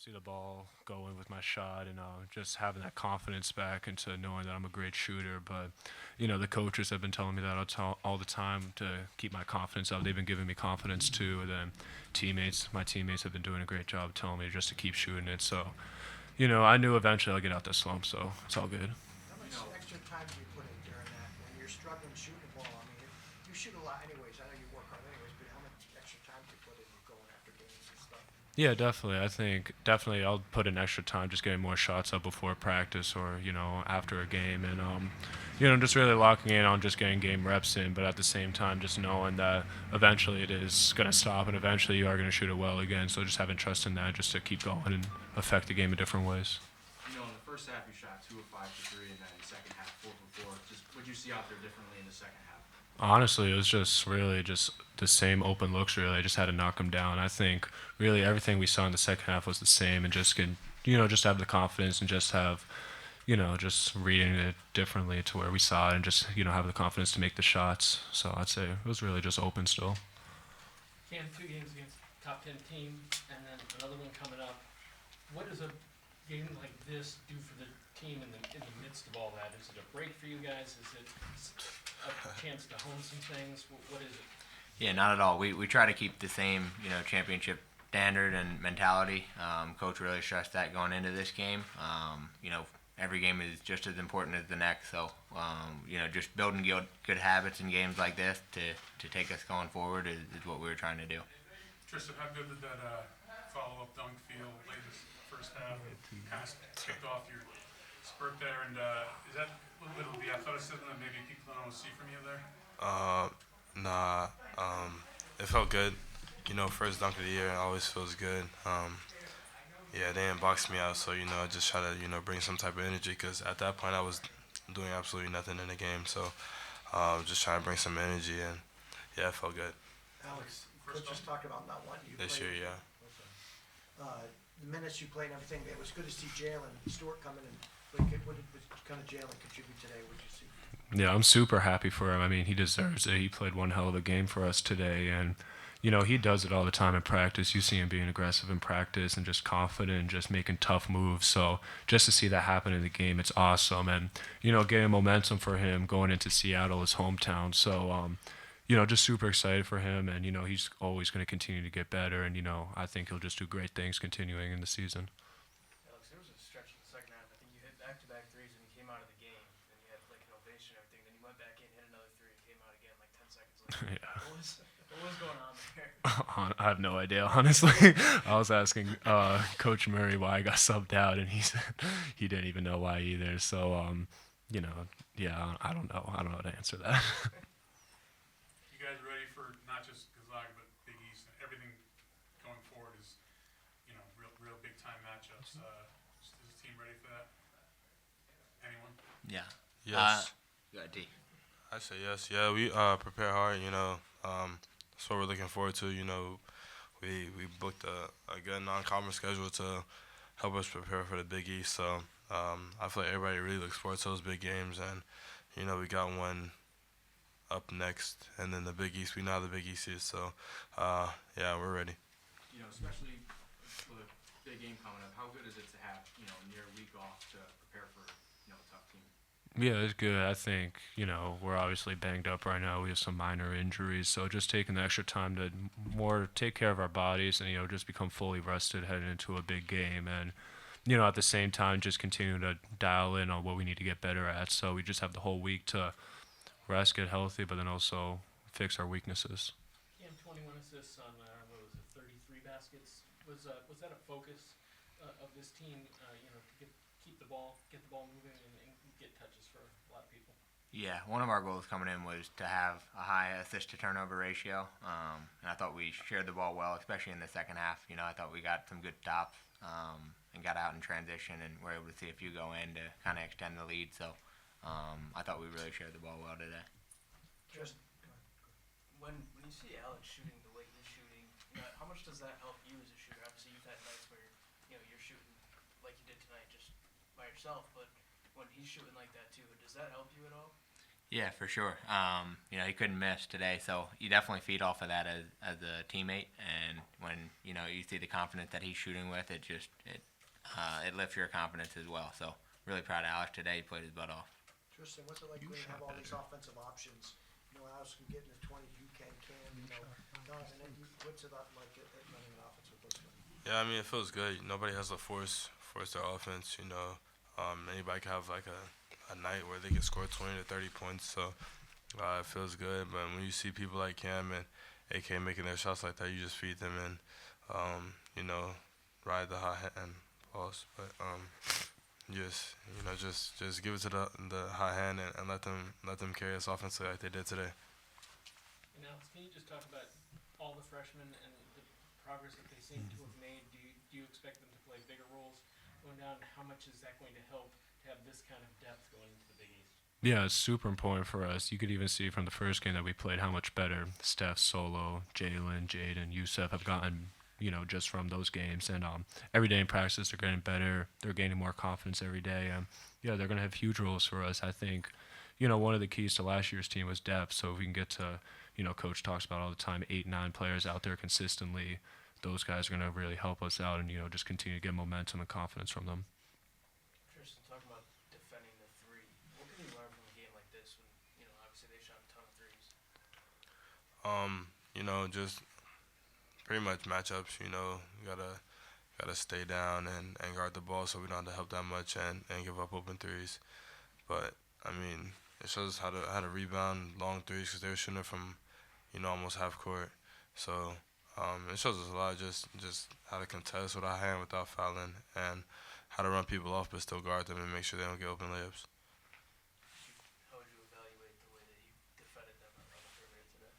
see the ball going with my shot and just having that confidence back into knowing that I'm a great shooter. But the coaches have been telling me that all the time to keep my confidence up. They've been giving me confidence too. And then my teammates have been doing a great job telling me just to keep shooting it. So I knew eventually I'll get out that slump. So it's all good. How much extra time do you put in during that when you're struggling shooting the ball? I mean, you shoot a lot anyways. I know you work hard anyways, but how much extra time do you put in going after games and stuff? Yeah, definitely. I think definitely I'll put in extra time just getting more shots up before practice or after a game and just really locking in on just getting game reps in, but at the same time just knowing that eventually it is going to stop and eventually you are going to shoot it well again. So just having trust in that just to keep going and affect the game in different ways. In the first half you shot 2 of 5 for 3, and then in the second half 4 for 4. Just what you see out there differently in the second half? Honestly, it was just really just the same open looks. Really, I just had to knock them down. I think really everything we saw in the second half was the same, and just can just have the confidence and just have just reading it differently to where we saw it, and just have the confidence to make the shots. So I'd say it was really just open still. You have 2 games against top 10 team, and then another one coming up. What does a game like this do for the team in the midst of all that? Is it a break for you guys? Is it a chance to hone some things? What is it? Yeah, not at all. We try to keep the same championship standard and mentality. Coach really stressed that going into this game. Every game is just as important as the next. So just building good habits in games like this to take us going forward is what we were trying to do. Tristen, how good did that follow-up dunk feel late in the first half? Kind of kicked off your spurt there, and is that a little bit of the athleticism that maybe people don't see from you there? Nah. It felt good. First dunk of the year always feels good. Yeah, they didn't box me out, so I just try to bring some type of energy because at that point I was doing absolutely nothing in the game. So just trying to bring some energy, and yeah, it felt good. Alex, Coach just talked about not wanting you This year, yeah. The minutes you played and everything, it was good to see Jalen Stewart come in and what kind of Jalen contribute today? What did you see? Yeah, I'm super happy for him. I mean, he deserves it. He played one hell of a game for us today, and he does it all the time in practice. You see him being aggressive in practice and just confident and just making tough moves. So just to see that happen in the game, it's awesome. And, getting momentum for him going into Seattle, his hometown. So, just super excited for him. And, he's always going to continue to get better. And, I think he'll just do great things continuing in the season. Alex, there was a stretch in the second half. I think you hit back-to-back threes and you came out of the game. And you had like an ovation and everything. Then you went back in, hit another 3, and came out again like 10 seconds later. Yeah. What was going on there? I have no idea, honestly. I was asking Coach Murray why I got subbed out, and he said he didn't even know why either. So, yeah, I don't know. I don't know how to answer that. You guys ready for not just Gonzaga but Big East and everything going forward is real big time matchups. Is the team ready for that? Anyone? Yeah. Yes. Go ahead, D. I say yes. Yeah, we prepare hard. That's what we're looking forward to. We booked a good non-conference schedule to help us prepare for the Big East. So I feel like everybody really looks forward to those big games, and we got one up next, and then the Big East. We know how the Big East is, so yeah, we're ready. Especially with a big game coming up, how good is it to have near a week off to prepare for a tough team? Yeah, it's good. I think, we're obviously banged up right now. We have some minor injuries. So just taking the extra time to more take care of our bodies and, just become fully rested heading into a big game. And, at the same time, just continue to dial in on what we need to get better at. So we just have the whole week to rest, get healthy, but then also fix our weaknesses. You had 21 assists on, 33 baskets. Was that a focus of this team, to keep the ball, get the ball moving and get touches for a lot of people? Yeah, one of our goals coming in was to have a high assist-to-turnover ratio, and I thought we shared the ball well, especially in the second half. I thought we got some good stops and got out in transition and were able to see a few go in to kind of extend the lead. So I thought we really shared the ball well today. Just When you see Alex shooting the way he's shooting, how much does that help you as a shooter? Obviously, you've had nights where you're shooting like you did tonight, just by yourself. But when he's shooting like that too, does that help you at all? Yeah, for sure. You know, he couldn't miss today, so you definitely feed off of that as a teammate. And when you know you see the confidence that he's shooting with, it lifts your confidence as well. So really proud of Alex today. He played his butt off. Tristan, what's it like when you have all these offensive options? You know, Alex can get in the 20s, you can, you know. And then what's it like running an offense with those guys? Yeah, I mean, it feels good. Nobody has to force their offense. You know, anybody can have like a night where they can score 20 to 30 points. So it feels good. But when you see people like Cam and AK making their shots like that, you just feed them and you know, ride the hot hand balls. But just give it to the hot hand and let them carry us offensively like they did today. And Alex, can you just talk about all the freshmen and the progress that they seem to have made? Do you expect them to play bigger roles going down? How much is that going to help to have this kind of depth going into the Big East? Yeah, it's super important for us. You could even see from the first game that we played how much better Steph, Solo, Jalen, Jaden, Yusef have gotten, you know, just from those games. And every day in practice, they're getting better. They're gaining more confidence every day. Yeah, they're going to have huge roles for us. I think, you know, one of the keys to last year's team was depth. So if we can get to, you know, Coach talks about all the time, 8, 9 players out there consistently, those guys are going to really help us out and, you know, just continue to get momentum and confidence from them. Tristan, talking about defending the three, what can you learn from a game like this when, you know, obviously they shot a ton of threes? You know, just pretty much matchups. You know, you gotta stay down and guard the ball so we don't have to help that much and give up open threes. But I mean, it shows us how to rebound long threes because they were shooting it from, you know, almost half court. So it shows us a lot, just how to contest with our hand without fouling and how to run people off but still guard them and make sure they don't get open layups. How would you evaluate the way that you defended them on the perimeter today?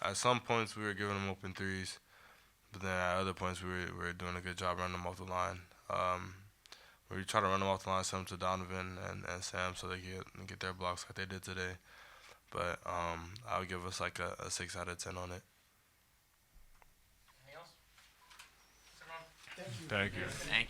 At some points we were giving them open threes, but then at other points we were doing a good job running them off the line. We try to run them off the line, some to Donovan and Sam so they get their blocks like they did today. But I would give us like a 6 out of 10 on it. Anything else? Thank you. Thank you. Thank you.